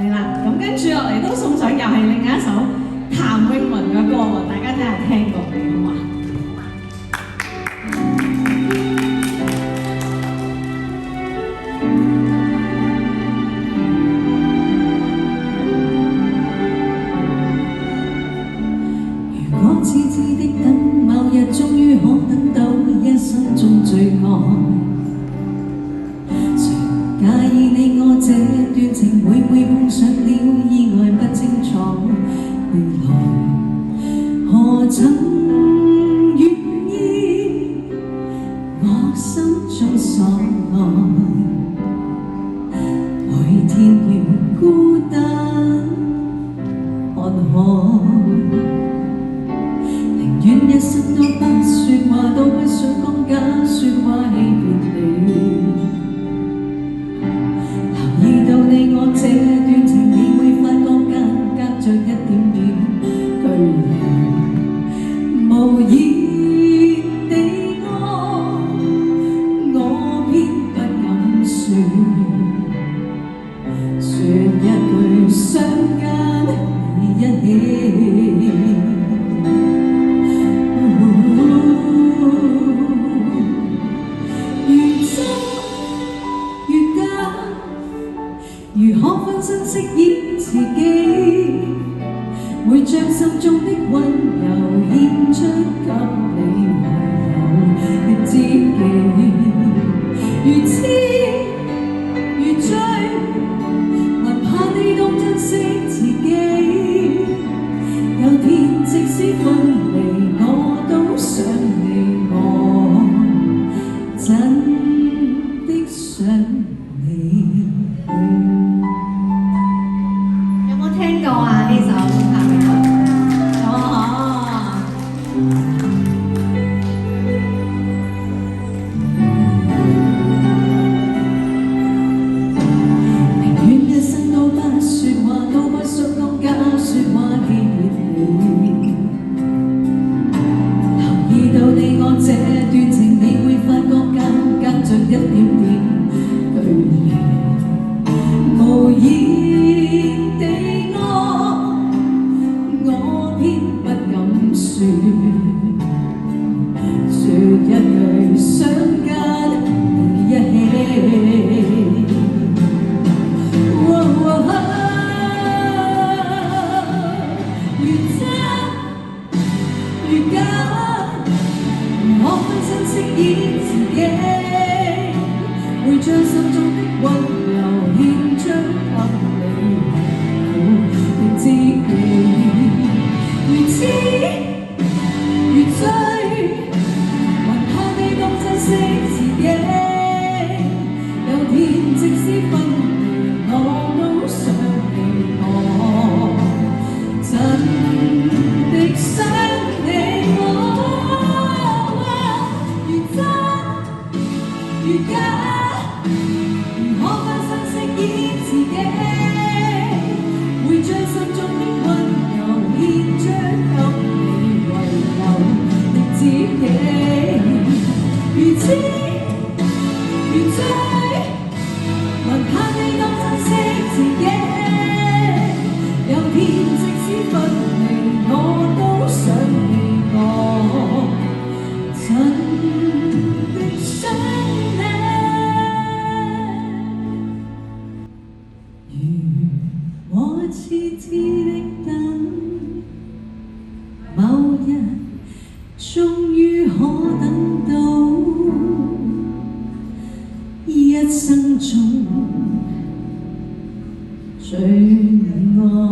係啦，咁跟住落嚟都送上又係另一首譚詠麟嘅歌喎，大家睇下聽過未好嘛？如果痴痴的等，某日終於可等到一生中最愛。介意你我這段情會唔會碰上了意外不清楚，未來何曾願意我心中所愛，每天要孤單看海，寧願一生都不說話，都不想講假説話欺騙你。你我這段情，你會發覺隔着一點點距離，無言地愛，我偏不敢說，說一句想跟你一起。如可分身飾演自己，會將心中的溫柔獻出給你唯有的知己。如痴如醉，還怕你懂珍惜自己。有天即使分離，我都想你，我真的想你。聽過啊呢首譚詠麟，哦，寧願一生都不說話，都不想講假説話欺騙你。留意到你我這段情，你會發覺隔着一點點距離，無言地。我偏不敢說一句想跟你一起。如真如假，唔可分身飾演自己，會將心中的溫柔獻出給你的知己。如痴如醉，還怕你懂珍惜自己。有天即使分離，我都想你，我真的想你。如真如假，如可分身飾演自己，會將心中的溫柔獻出給你唯有的知己。如痴如醉，還怕你懂珍惜自己。有天即使分離，我都想你，我真的想你。如我痴痴的等，某日終於可等到一生中最愛。